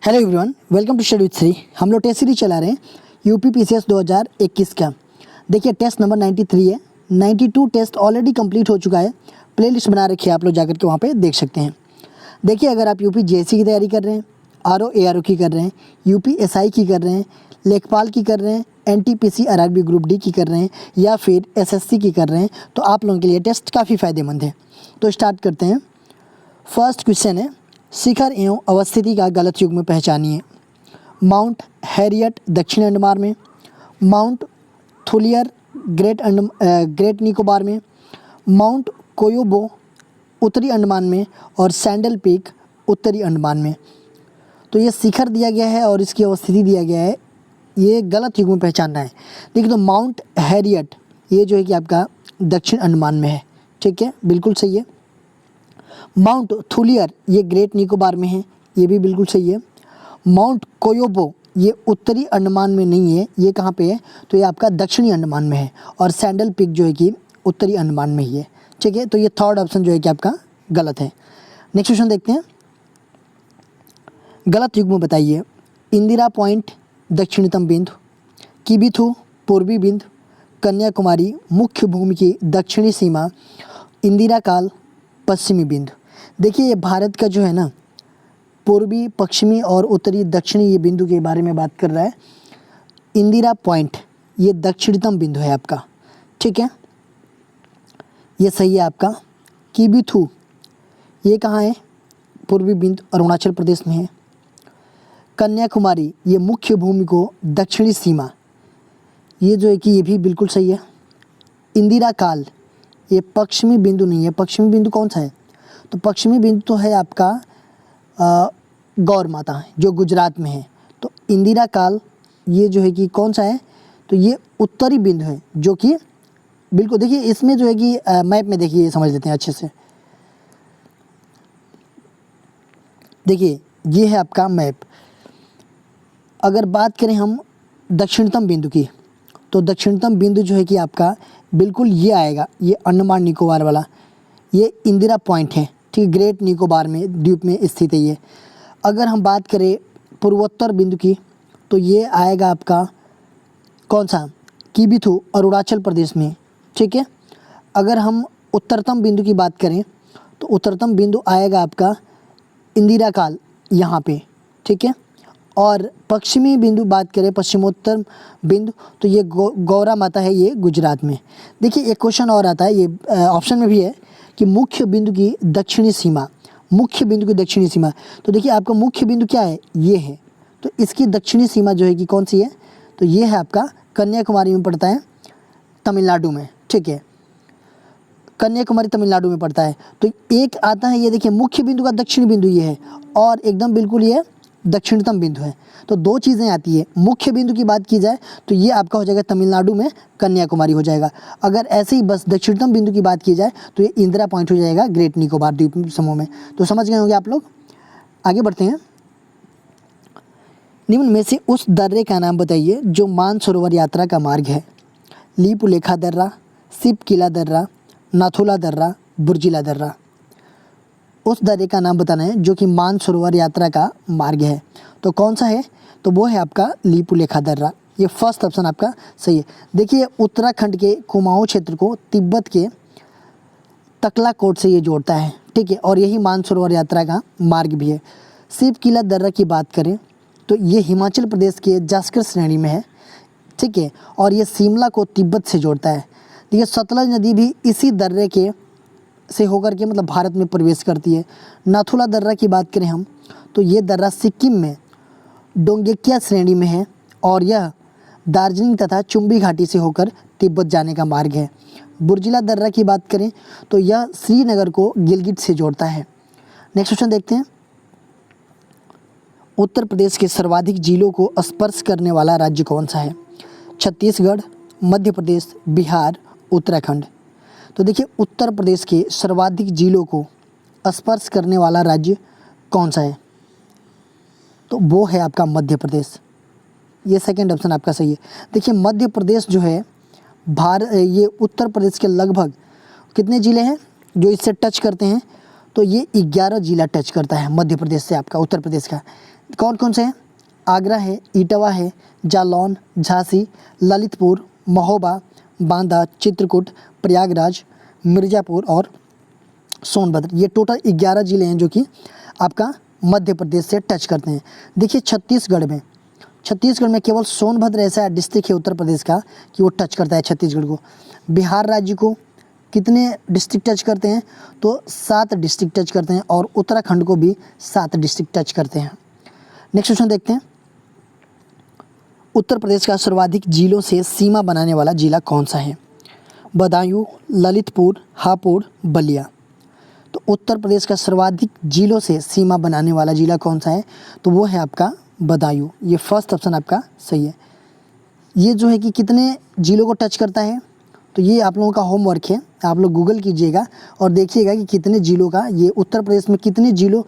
Hello everyone, welcome to study with Shri. हम लोग test series चला रहे हैं यूपी पीसीएस 2021 का। देखिए टेस्ट नंबर 93 है। 92 टेस्ट ऑलरेडी कंप्लीट हो चुका है। प्लेलिस्ट बना रखी है, आप लोग जाकर के वहाँ पे देख सकते हैं। देखिए अगर आप यूपी जेएससी की तैयारी कर रहे हैं, आरओ एआरओ की कर रहे हैं, यूपी एसआई की कर रहे हैं, लेखपाल की कर रहे हैं, एनटीपीसी आरआरबी ग्रुप डी की कर रहे हैं या फिर एसएससी की कर रहे हैं, तो आप लोगों के लिए टेस्ट काफ़ी फ़ायदेमंद है। तो स्टार्ट करते हैं। फर्स्ट क्वेश्चन है, शिखर एवं अवस्थिति का गलत युग्म पहचानिए। माउंट हैरियट दक्षिण अंडमान में, माउंट थुलियर ग्रेट निकोबार में, माउंट कोयोबो उत्तरी अंडमान में और सैंडल पीक उत्तरी अंडमान में। तो ये शिखर दिया गया है और इसकी अवस्थिति दिया गया है, ये गलत युग्म पहचानना है। देखिए तो माउंट हैरियट ये जो है कि आपका दक्षिण अंडमान में है, ठीक है, बिल्कुल सही है। माउंट थुलियर ये ग्रेट निकोबार में है, ये भी बिल्कुल सही है। माउंट कोयोबो ये उत्तरी अंडमान में नहीं है, ये कहाँ पे है, तो ये आपका दक्षिणी अंडमान में है। और सैंडल पीक जो है कि उत्तरी अंडमान में ही है, ठीक है। तो ये थर्ड ऑप्शन जो है कि आपका गलत है। नेक्स्ट क्वेश्चन देखते हैं। गलत युग्म बताइए। इंदिरा पॉइंट दक्षिणतम बिंदु, किबिथु पूर्वी बिंदु, कन्याकुमारी मुख्य भूमि की दक्षिणी सीमा, इंदिरा काल पश्चिमी बिंदु। देखिए ये भारत का जो है ना पूर्वी पश्चिमी और उत्तरी दक्षिणी ये बिंदु के बारे में बात कर रहा है। इंदिरा पॉइंट ये दक्षिणतम बिंदु है आपका, ठीक है, ये सही है आपका। किबिथु ये कहाँ है, पूर्वी बिंदु अरुणाचल प्रदेश में है। कन्याकुमारी ये मुख्य भूमि को दक्षिणी सीमा, ये जो है कि ये भी बिल्कुल सही है। इंदिरा काल ये पश्चिमी बिंदु नहीं है। पश्चिमी बिंदु कौन सा है, तो पश्चिमी बिंदु तो है आपका गौर माता जो गुजरात में है। तो इंदिरा काल ये जो है कि कौन सा है, तो ये उत्तरी बिंदु है जो कि बिल्कुल, देखिए इसमें जो है कि मैप में देखिए समझ लेते हैं अच्छे से। देखिए ये है आपका मैप। अगर बात करें हम दक्षिणतम बिंदु की, तो दक्षिणतम बिंदु जो है कि आपका बिल्कुल ये आएगा, ये अंडमान निकोबार वाला, ये इंदिरा पॉइंट है, ठीक, ग्रेट निकोबार में द्वीप में स्थित है ये। अगर हम बात करें पूर्वोत्तर बिंदु की, तो ये आएगा आपका कौन सा, किबिथु अरुणाचल प्रदेश में, ठीक है। अगर हम उत्तरतम बिंदु की बात करें, तो उत्तरतम बिंदु आएगा आपका इंदिरा काल यहाँ पे, ठीक है। और पश्चिमी बिंदु बात करें, पश्चिमोत्तर बिंदु, तो ये गौरा माता है, ये गुजरात में। देखिए एक क्वेश्चन और आता है, ये ऑप्शन में भी है कि मुख्य बिंदु की दक्षिणी सीमा, मुख्य बिंदु की दक्षिणी सीमा। तो देखिए आपका मुख्य बिंदु क्या है, ये है, तो इसकी दक्षिणी सीमा जो है कि कौन सी है, तो ये है आपका कन्याकुमारी में पड़ता है, तमिलनाडु में, ठीक है, कन्याकुमारी तमिलनाडु में पड़ता है। तो एक आता है, ये देखिए मुख्य बिंदु का दक्षिणी बिंदु ये है, और एकदम बिल्कुल ये दक्षिणतम बिंदु है। तो दो चीज़ें आती है, मुख्य बिंदु की बात की जाए तो ये आपका हो जाएगा तमिलनाडु में कन्याकुमारी हो जाएगा। अगर ऐसे ही बस दक्षिणतम बिंदु की बात की जाए तो ये इंदिरा पॉइंट हो जाएगा ग्रेट निकोबार द्वीप समूह में। तो समझ गए होंगे आप लोग। आगे बढ़ते हैं। निम्न में से उस दर्रे का नाम बताइए जो मानसरोवर यात्रा का मार्ग है। लीपुलेखा दर्रा, सिप किला दर्रा, नाथुला दर्रा, बुर्जिला दर्रा। उस दर्रे का नाम बताना है जो कि मानसरोवर यात्रा का मार्ग है। तो कौन सा है, तो वो है आपका लीपुलेखा दर्रा। ये फर्स्ट ऑप्शन आपका सही है। देखिए उत्तराखंड के कुमाऊं क्षेत्र को तिब्बत के तकलाकोट से ये जोड़ता है, ठीक है, और यही मानसरोवर यात्रा का मार्ग भी है। सिप किला दर्रा की बात करें तो ये हिमाचल प्रदेश के जास्कर श्रेणी में है, ठीक है, और ये शिमला को तिब्बत से जोड़ता है। देखिए सतलज नदी भी इसी दर्रे के से होकर के मतलब भारत में प्रवेश करती है। नाथुला दर्रा की बात करें हम, तो ये दर्रा सिक्किम में डोंगेकिया श्रेणी में है और यह दार्जिलिंग तथा चुम्बी घाटी से होकर तिब्बत जाने का मार्ग है। बुर्जिला दर्रा की बात करें तो यह श्रीनगर को गिलगित से जोड़ता है। नेक्स्ट क्वेश्चन देखते हैं। उत्तर प्रदेश के सर्वाधिक जिलों को स्पर्श करने वाला राज्य कौन सा है। छत्तीसगढ़, मध्य प्रदेश, बिहार, उत्तराखंड। तो देखिए उत्तर प्रदेश के सर्वाधिक जिलों को स्पर्श करने वाला राज्य कौन सा है, तो वो है आपका मध्य प्रदेश। ये सेकंड ऑप्शन आपका सही है। देखिए मध्य प्रदेश जो है ये उत्तर प्रदेश के लगभग कितने ज़िले हैं जो इससे टच करते हैं, तो ये 11 जिला टच करता है मध्य प्रदेश से आपका उत्तर प्रदेश का। कौन कौन से हैं? आगरा है, इटावा है, जालौन, झांसी, ललितपुर, महोबा, बांदा, चित्रकूट, प्रयागराज, मिर्ज़ापुर और सोनभद्र। ये टोटल 11 ज़िले हैं जो कि आपका मध्य प्रदेश से टच करते हैं। देखिए छत्तीसगढ़ में केवल सोनभद्र ऐसा डिस्ट्रिक्ट है उत्तर प्रदेश का कि वो टच करता है छत्तीसगढ़ को। बिहार राज्य को कितने डिस्ट्रिक्ट टच करते हैं? तो 7 डिस्ट्रिक्ट टच करते हैं और उत्तराखंड को भी 7 डिस्ट्रिक्ट टच करते हैं। नेक्स्ट क्वेश्चन देखते हैं। उत्तर प्रदेश का सर्वाधिक जिलों से सीमा बनाने वाला जिला कौन सा है? बदायूं, ललितपुर, हापुड़, बलिया। तो उत्तर प्रदेश का सर्वाधिक जिलों से सीमा बनाने वाला जिला कौन सा है? तो वो है आपका बदायूं। ये फर्स्ट ऑप्शन आपका सही है। ये जो है कि कितने जिलों को टच करता है? तो ये आप लोगों का होमवर्क है, आप लोग गूगल कीजिएगा और देखिएगा कि कितने जिलों का, ये उत्तर प्रदेश में कितने जिलों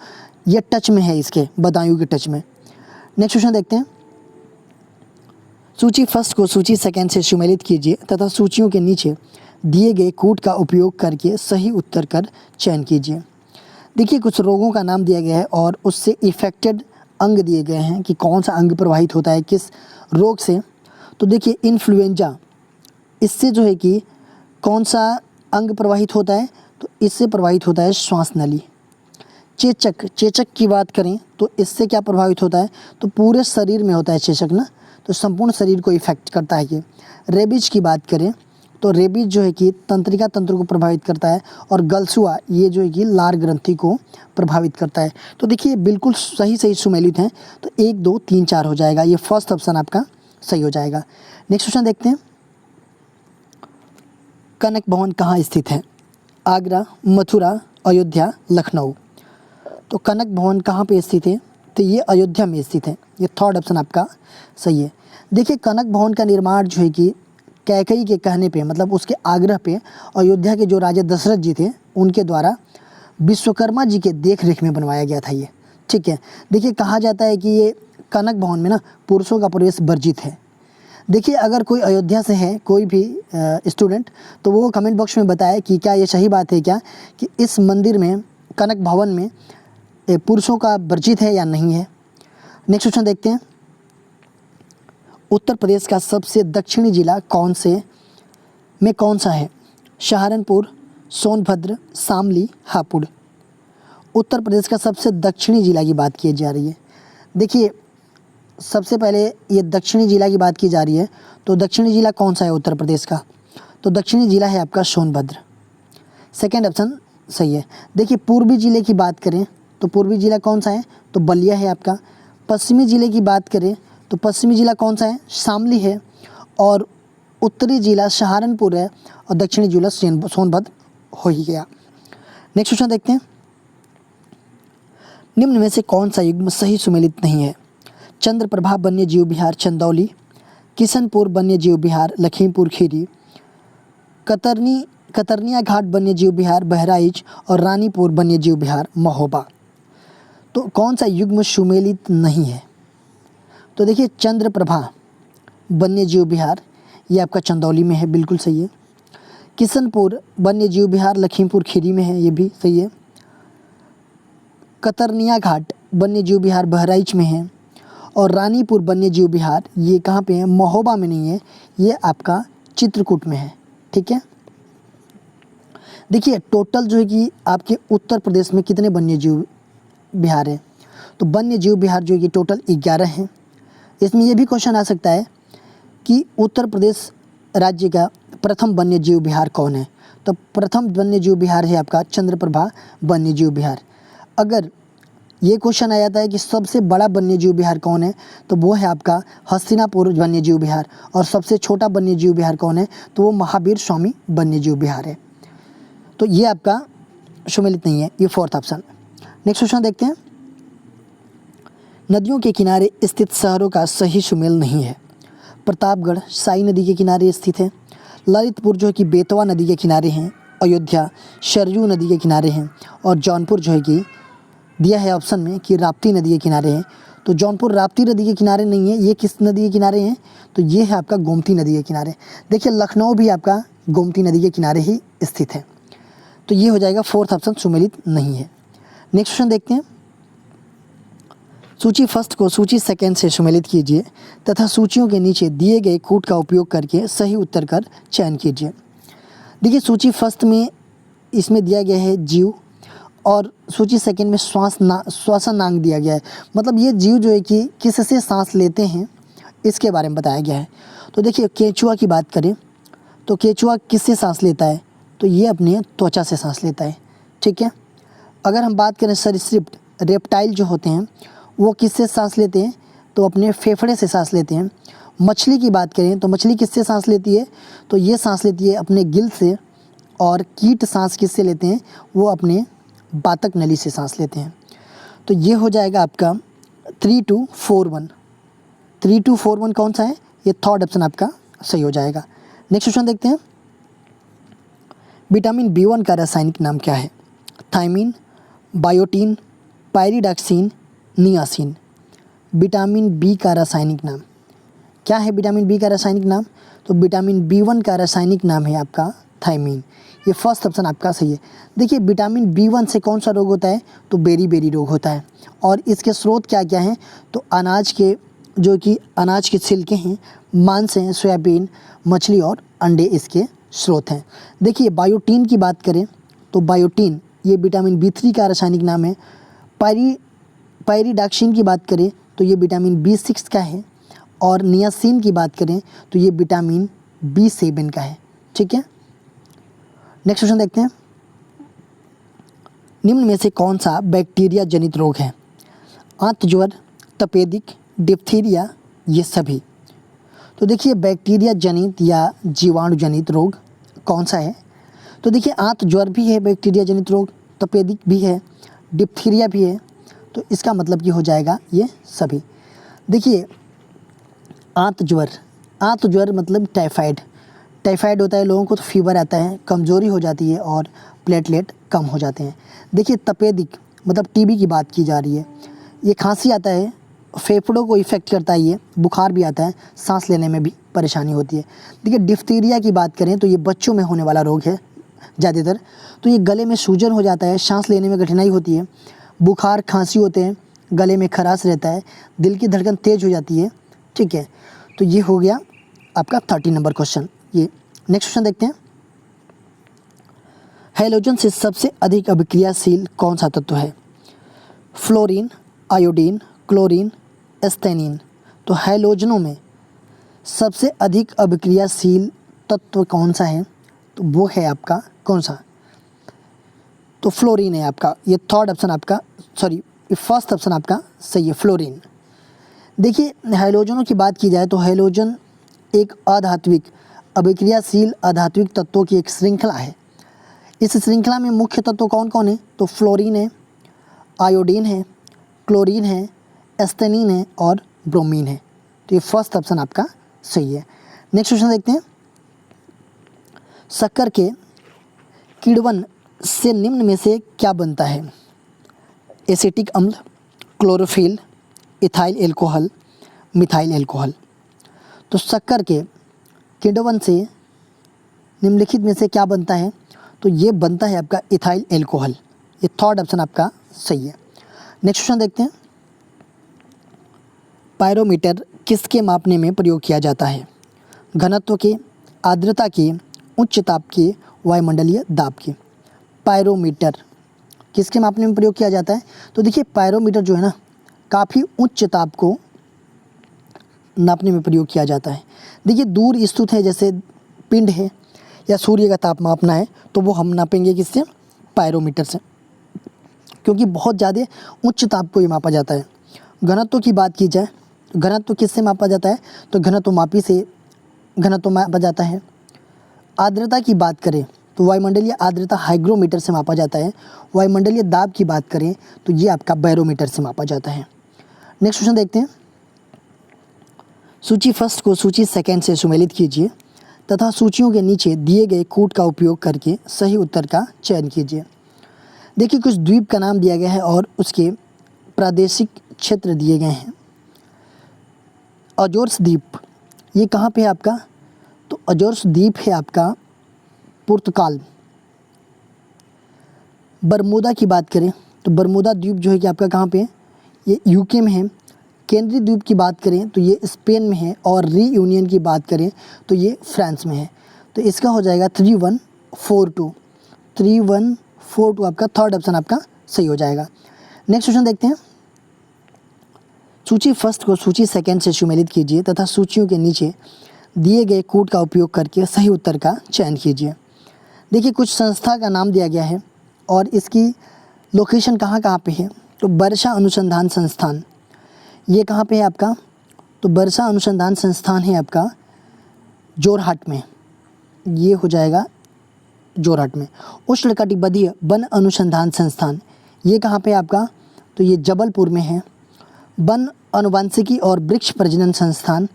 ये टच में है, इसके बदायूं के टच में। नेक्स्ट क्वेश्चन देखते हैं। सूची फर्स्ट को सूची सेकंड से सुमेलित कीजिए तथा सूचियों के नीचे दिए गए कूट का उपयोग करके सही उत्तर कर चयन कीजिए। देखिए कुछ रोगों का नाम दिया गया है और उससे इफेक्टेड अंग दिए गए हैं कि कौन सा अंग प्रभावित होता है किस रोग से। तो देखिए इन्फ्लुएंजा, इससे जो है कि कौन सा अंग प्रभावित होता है? तो इससे प्रभावित होता है श्वास नली। चेचक की बात करें तो इससे क्या प्रभावित होता है? तो पूरे शरीर में होता है चेचक ना, तो संपूर्ण शरीर को इफेक्ट करता है ये। रेबीज की बात करें तो रेबीज जो है कि तंत्रिका तंत्र को प्रभावित करता है और गलसुआ ये जो है कि लार ग्रंथि को प्रभावित करता है। तो देखिए बिल्कुल सही सुमेलित हैं, तो 1 2 3 4 हो जाएगा, ये फर्स्ट ऑप्शन आपका सही हो जाएगा। नेक्स्ट क्वेश्चन देखते हैं। कनक भवन कहाँ स्थित है? आगरा, मथुरा, अयोध्या, लखनऊ। तो कनक भवन कहाँ पे स्थित है? तो ये अयोध्या में स्थित है, ये थर्ड ऑप्शन आपका सही है। देखिए कनक भवन का निर्माण जो है कि कैकेयी के कहने पे, मतलब उसके आग्रह पे अयोध्या के जो राजा दशरथ जी थे उनके द्वारा विश्वकर्मा जी के देख रेख में बनवाया गया था ये, ठीक है। देखिए कहा जाता है कि ये कनक भवन में ना पुरुषों का प्रवेश वर्जित है। देखिए अगर कोई अयोध्या से है कोई भी स्टूडेंट, तो वो कमेंट बॉक्स में बताए कि क्या ये सही बात है क्या कि इस मंदिर में कनक भवन में पुरुषों का वर्जित है या नहीं है। नेक्स्ट क्वेश्चन देखते हैं। उत्तर प्रदेश का सबसे दक्षिणी जिला कौन सा है? सहारनपुर, सोनभद्र, शामली, हापुड़। उत्तर प्रदेश का सबसे दक्षिणी जिला की बात की जा रही है। देखिए सबसे पहले ये दक्षिणी जिला की बात की जा रही है, तो दक्षिणी जिला कौन सा है उत्तर प्रदेश का? तो दक्षिणी जिला है आपका सोनभद्र, सेकेंड ऑप्शन सही है। देखिए पूर्वी जिले की बात करें तो पूर्वी जिला कौन सा है? तो बलिया है आपका। पश्चिमी जिले की बात करें तो पश्चिमी जिला कौन सा है? शामली है। और उत्तरी जिला सहारनपुर है और दक्षिणी जिला सोनभद्र हो ही गया। नेक्स्ट क्वेश्चन देखते हैं। निम्न में से कौन सा युग्म सही सुमेलित नहीं है? चंद्रप्रभा वन्य जीव विहार चंदौली, किशनपुर वन्य जीव विहार लखीमपुर खीरी, कतरनिया घाट वन्य जीव विहार बहराइच और रानीपुर वन्य जीव विहार महोबा। तो कौन सा युग्म सुमेलित नहीं है? तो देखिए चंद्रप्रभा वन्य जीव विहार ये आपका चंदौली में है, बिल्कुल सही है। किशनपुर वन्य जीव विहार लखीमपुर खीरी में है, ये भी सही है। कतरनिया घाट वन्य जीव विहार बहराइच में है और रानीपुर वन्य जीव विहार ये कहाँ पे है? महोबा में नहीं है, ये आपका चित्रकूट में है, ठीक है। देखिए टोटल जो है कि आपके उत्तर प्रदेश में कितने वन्य जीव विहार है? तो वन्य जीव विहार जो है कि टोटल 11 हैं। इसमें यह भी क्वेश्चन आ सकता है कि उत्तर प्रदेश राज्य का प्रथम वन्य जीव विहार कौन है? तो प्रथम वन्य जीव विहार है आपका चंद्रप्रभा वन्य जीव विहार। अगर ये क्वेश्चन आ जाता है कि सबसे बड़ा वन्य जीव विहार कौन है, तो वो है आपका हस्तिनापुर वन्य जीव विहार। और सबसे छोटा वन्य जीव विहार कौन है? तो वो महावीर स्वामी वन्य जीव विहार है। तो ये आपका सुमेलित नहीं है, ये फोर्थ ऑप्शन। नेक्स्ट क्वेश्चन देखते हैं। नदियों के किनारे स्थित शहरों का सही सुमेल नहीं है। प्रतापगढ़ साई नदी के किनारे स्थित है, ललितपुर जो है कि बेतवा नदी के किनारे हैं, अयोध्या सरयू नदी के किनारे हैं और जौनपुर जो है कि दिया है ऑप्शन में कि राप्ती नदी के किनारे हैं। तो जौनपुर राप्ती नदी के किनारे नहीं है, ये किस नदी के किनारे हैं? तो ये है आपका गोमती नदी के किनारे। देखिए लखनऊ भी आपका गोमती नदी के किनारे ही स्थित है, तो ये हो जाएगा फोर्थ ऑप्शन सुमेलित नहीं है। नेक्स्ट क्वेश्चन देखते हैं। सूची फर्स्ट को सूची सेकंड से सम्मिलित कीजिए तथा सूचियों के नीचे दिए गए कूट का उपयोग करके सही उत्तर का चयन कीजिए। देखिए सूची फर्स्ट में इसमें दिया गया है जीव और सूची सेकंड में श्वासनांग दिया गया है। मतलब ये जीव जो है कि किससे सांस लेते हैं इसके बारे में बताया गया है। तो देखिए केंचुआ की बात करें तो केंचुआ किससे सांस लेता है, तो ये अपने त्वचा से सांस लेता है। ठीक है। अगर हम बात करें सरीसृप रेप्टाइल जो होते हैं वो किससे सांस लेते हैं, तो अपने फेफड़े से सांस लेते हैं। मछली की बात करें तो मछली किससे सांस लेती है, तो ये सांस लेती है अपने गिल से। और कीट सांस किससे लेते हैं, वो अपने बातक नली से सांस लेते हैं। तो ये हो जाएगा आपका 3241। 3241 कौन सा है, ये थर्ड ऑप्शन आपका सही हो जाएगा। नेक्स्ट क्वेश्चन देखते हैं। विटामिन B1 का रासायनिक नाम क्या है? Thiamine, biotin, pyridoxine, niacin. Vitamin B का रासायनिक नाम क्या है? विटामिन बी का रासायनिक नाम, तो विटामिन B1 का रासायनिक नाम है आपका थायमिन। ये फर्स्ट ऑप्शन आपका सही है। देखिए विटामिन B1 से कौन सा रोग होता है, तो बेरी रोग होता है। और इसके स्रोत क्या क्या हैं, तो अनाज के जो कि अनाज के छिलके हैं, मांस हैं, सोयाबीन, मछली और अंडे इसके स्रोत हैं। देखिए बायोटीन की बात करें तो बायोटीन ये विटामिन B3 का रासायनिक नाम है। पायरिडॉक्सिन की बात करें तो ये विटामिन B6 का है। और नियासिन की बात करें तो ये विटामिन B7 का है। ठीक है। नेक्स्ट क्वेश्चन देखते हैं। निम्न में से कौन सा बैक्टीरिया जनित रोग है? आंत ज्वर, तपेदिक, डिप्थीरिया, ये सभी। तो देखिए बैक्टीरिया जनित या जीवाणु जनित रोग कौन सा है, तो देखिए आंत ज्वर भी है बैक्टीरिया जनित रोग, तपेदिक भी है, डिप्थीरिया भी है। तो इसका मतलब ये हो जाएगा ये सभी। देखिए आंत ज्वर मतलब टाइफाइड होता है लोगों को, तो फीवर आता है, कमज़ोरी हो जाती है और प्लेटलेट कम हो जाते हैं। देखिए तपेदिक मतलब टीबी की बात की जा रही है, ये खांसी आता है, फेफड़ों को इफ़ेक्ट करता है, ये बुखार भी आता है, सांस लेने में भी परेशानी होती है। देखिए डिप्थीरिया की बात करें तो ये बच्चों में होने वाला रोग है ज़्यादातर। तो ये गले में सूजन हो जाता है, सांस लेने में कठिनाई होती है, बुखार खांसी होते हैं, गले में खराश रहता है, दिल की धड़कन तेज़ हो जाती है। ठीक है। तो ये हो गया आपका 30 नंबर क्वेश्चन। ये नेक्स्ट क्वेश्चन देखते हैं। हैलोजन से सबसे अधिक अभिक्रियाशील कौन सा तत्व है? Fluorine, iodine, chlorine, astatine. तो हैलोजनों में सबसे अधिक अभिक्रियाशील तत्व कौन सा है, तो वो है आपका कौन सा, तो फ्लोरीन है आपका। ये थर्ड ऑप्शन आपका ये फर्स्ट ऑप्शन आपका सही है, फ्लोरीन। देखिए हैलोजनों की बात की जाए तो हैलोजन एक अधात्विक अभिक्रियाशील अधात्विक तत्वों की एक श्रृंखला है। इस श्रृंखला में मुख्य तत्व कौन कौन है, तो फ्लोरीन है, आयोडीन है, क्लोरीन है, एस्थेनिन है और ब्रोमीन है। तो ये फर्स्ट ऑप्शन आपका सही है। नेक्स्ट क्वेश्चन देखते हैं। शक्कर के किण्वन से निम्न में से क्या बनता है? एसिटिक अम्ल, chlorophyll, ethyl alcohol, methyl alcohol. तो शक्कर के किण्वन से निम्नलिखित में से क्या बनता है, तो ये बनता है आपका इथाइल एल्कोहल। ये थर्ड ऑप्शन आपका सही है। नेक्स्ट क्वेश्चन देखते हैं। पायरोमीटर किसके मापने में प्रयोग किया जाता है? घनत्व के, आर्द्रता के, उच्च ताप के, वायुमंडलीय दाब के। पायरोमीटर किसके मापने में प्रयोग किया जाता है, तो देखिए पायरोमीटर जो है ना काफ़ी उच्च ताप को नापने में प्रयोग किया जाता है। देखिए दूर स्थित है, जैसे पिंड है या सूर्य का ताप मापना है तो वो हम नापेंगे किससे, पायरोमीटर से, क्योंकि बहुत ज़्यादा उच्च ताप को ये मापा जाता है। घनत्व की बात की जाए, घनत्व किससे मापा जाता है, तो घनत्व मापी से घनत्व मापा जाता है। आर्द्रता की बात करें तो वायुमंडलीय आर्द्रता हाइग्रोमीटर से मापा जाता है। वायुमंडलीय दाब की बात करें तो ये आपका बैरोमीटर से मापा जाता है। नेक्स्ट क्वेश्चन देखते हैं। सूची फर्स्ट को सूची सेकंड से सुमेलित कीजिए तथा सूचियों के नीचे दिए गए कूट का उपयोग करके सही उत्तर का चयन कीजिए। देखिए कुछ द्वीप का नाम दिया गया है और उसके प्रादेशिक क्षेत्र दिए गए हैं। अजोर्स द्वीप ये कहाँ पे है आपका, तो अजोर्स द्वीप है आपका पुर्तगाल। बरमूदा की बात करें तो बरमूदा द्वीप जो है कि आपका कहाँ पे है, ये यूके में है। केंद्रीय द्वीप की बात करें तो ये स्पेन में है, और रीयूनियन की बात करें तो ये फ्रांस में है। तो इसका हो जाएगा 3142। 3142 आपका थर्ड ऑप्शन आपका सही हो जाएगा। नेक्स्ट क्वेश्चन देखते हैं। सूची फर्स्ट को सूची सेकंड से सुमेलित कीजिए तथा सूचियों के नीचे दिए गए कोड का उपयोग करके सही उत्तर का चयन कीजिए। देखिए, कुछ संस्था का नाम दिया गया है और इसकी लोकेशन कहाँ कहाँ पे है। तो वर्षा अनुसंधान संस्थान, ये कहाँ पे है आपका? तो वर्षा अनुसंधान संस्थान है आपका जोरहाट में, ये हो जाएगा जोरहाट में। उष्णकटिबंधीय वन अनुसंधान संस्थान, ये कहाँ पे है आपका? तो ये जबलपुर में है। वन अनुवांशिकी और वृक्ष प्रजनन संस्थान,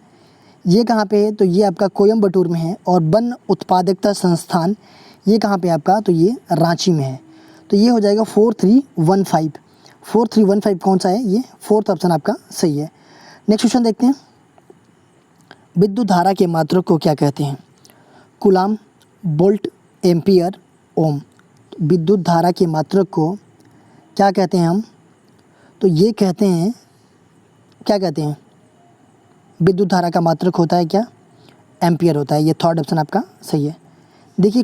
ये कहाँ पे है? तो ये आपका कोयम्बटूर में है। और वन उत्पादकता संस्थान, ये कहाँ पे आपका? तो ये रांची में है। तो ये हो जाएगा 4315। 4315 कौन सा है? ये फोर्थ ऑप्शन आपका सही है। नेक्स्ट क्वेश्चन देखते हैं। विद्युत धारा के मात्रक को क्या कहते हैं? कूलाम, वोल्ट, एम्पियर, ओम। विद्युत धारा के मात्रक को क्या कहते हैं हम? तो ये कहते हैं, क्या कहते हैं? विद्युत धारा का मात्रक होता है क्या? एम्पियर होता है। ये थर्ड ऑप्शन आपका सही है। देखिए,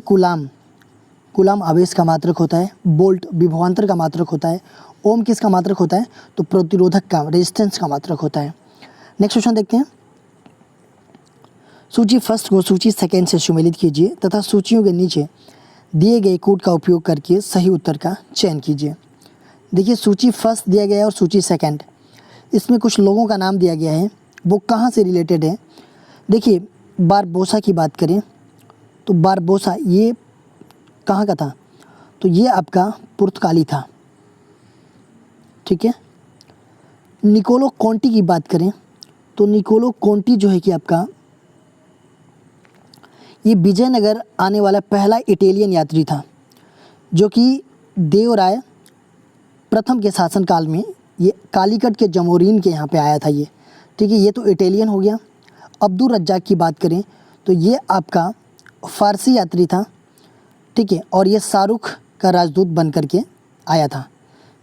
कूलाम आवेश का मात्रक होता है, वोल्ट विभवांतर का मात्रक होता है, ओम किसका मात्रक होता है? तो प्रतिरोधक का, रेजिस्टेंस का मात्रक होता है। नेक्स्ट क्वेश्चन देखते हैं। सूची फर्स्ट को सूची सेकंड से सुमेलित कीजिए तथा सूचियों के नीचे दिए गए कोड का उपयोग करके सही उत्तर का चयन कीजिए। देखिए, सूची फर्स्ट दिया गया है और सूची सेकंड, इसमें कुछ लोगों का नाम दिया गया है, वो कहाँ से रिलेटेड है? देखिए, बारबोसा की बात करें तो बारबोसा ये कहाँ का था? तो ये आपका पुर्तगाली था, ठीक है। निकोलो कोंटी की बात करें तो निकोलो कोंटी जो है कि आपका ये विजयनगर आने वाला पहला इटालियन यात्री था, जो कि देवराय प्रथम के शासनकाल में ये कालीकट के जमोरीन के यहाँ पे आया था ये, ठीक है। ये तो इटालियन हो गया। अब्दुल रज्जाक की बात करें तो ये आपका फ़ारसी यात्री था, ठीक है, और ये शाहरुख का राजदूत बन कर के आया था,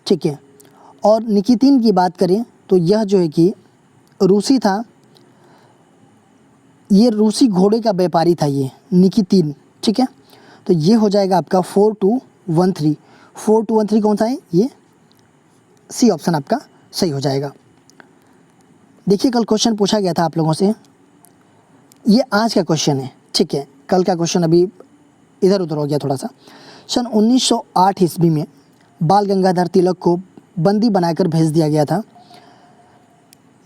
ठीक है। और निकितिन की बात करें तो यह जो है कि रूसी था, ये रूसी घोड़े का व्यापारी था ये निकितिन, ठीक है। तो ये हो जाएगा आपका 4213। 4213 कौन सा है? ये सी ऑप्शन आपका सही हो जाएगा। देखिए, कल क्वेश्चन पूछा गया था आप लोगों से, ये आज का क्वेश्चन है, ठीक है। कल का क्वेश्चन अभी इधर उधर हो गया थोड़ा सा। सन 1908 ईस्वी में बाल गंगाधर तिलक को बंदी बनाकर भेज दिया गया था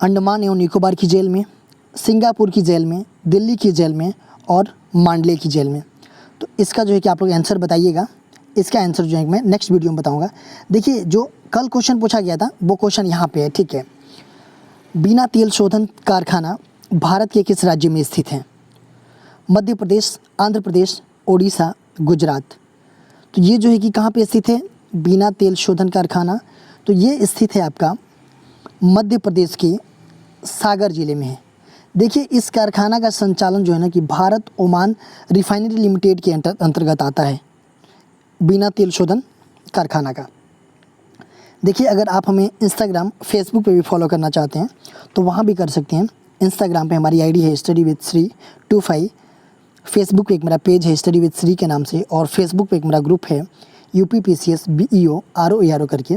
अंडमान एवं निकोबार की जेल में, सिंगापुर की जेल में, दिल्ली की जेल में और मांडले की जेल में। तो इसका जो है कि आप लोग आंसर बताइएगा। इसका आंसर जो है मैं नेक्स्ट वीडियो में बताऊंगा। देखिए, जो कल क्वेश्चन पूछा गया था वो क्वेश्चन यहाँ पे है, ठीक है। बिना तेल शोधन कारखाना भारत के किस राज्य में स्थित है? मध्य प्रदेश, आंध्र प्रदेश, ओडिशा, गुजरात। तो ये जो है कि कहाँ पे स्थित है? बिना तेल शोधन कारखाना, तो ये स्थित है आपका मध्य प्रदेश के सागर ज़िले में है। देखिए, इस कारखाना का संचालन जो है ना कि भारत ओमान रिफाइनरी लिमिटेड के अंतर्गत आता है, बिना तेल शोधन कारखाना का। देखिए, अगर आप हमें इंस्टाग्राम, फेसबुक पे भी फॉलो करना चाहते हैं तो वहाँ भी कर सकते हैं। इंस्टाग्राम पे हमारी आईडी है स्टडी विद श्री 25, फेसबुक पे एक मेरा पेज है स्टडी विद श्री के नाम से, और फेसबुक पे एक मेरा ग्रुप है UPPCS BEO ROARO करके।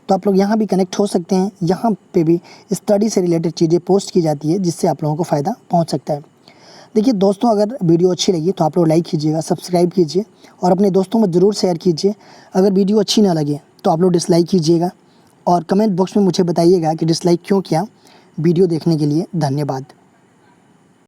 तो आप लोग यहाँ भी कनेक्ट हो सकते हैं। यहाँ पे भी स्टडी से रिलेटेड चीज़ें पोस्ट की जाती है, जिससे आप लोगों को फ़ायदा पहुँच सकता है। देखिए दोस्तों, अगर वीडियो अच्छी लगी तो आप लोग लाइक कीजिएगा, सब्सक्राइब कीजिए और अपने दोस्तों में ज़रूर शेयर कीजिए। अगर वीडियो अच्छी ना लगे तो आप लोग डिसलाइक कीजिएगा और कमेंट बॉक्स में मुझे बताइएगा कि डिसलाइक क्यों किया। वीडियो देखने के लिए धन्यवाद।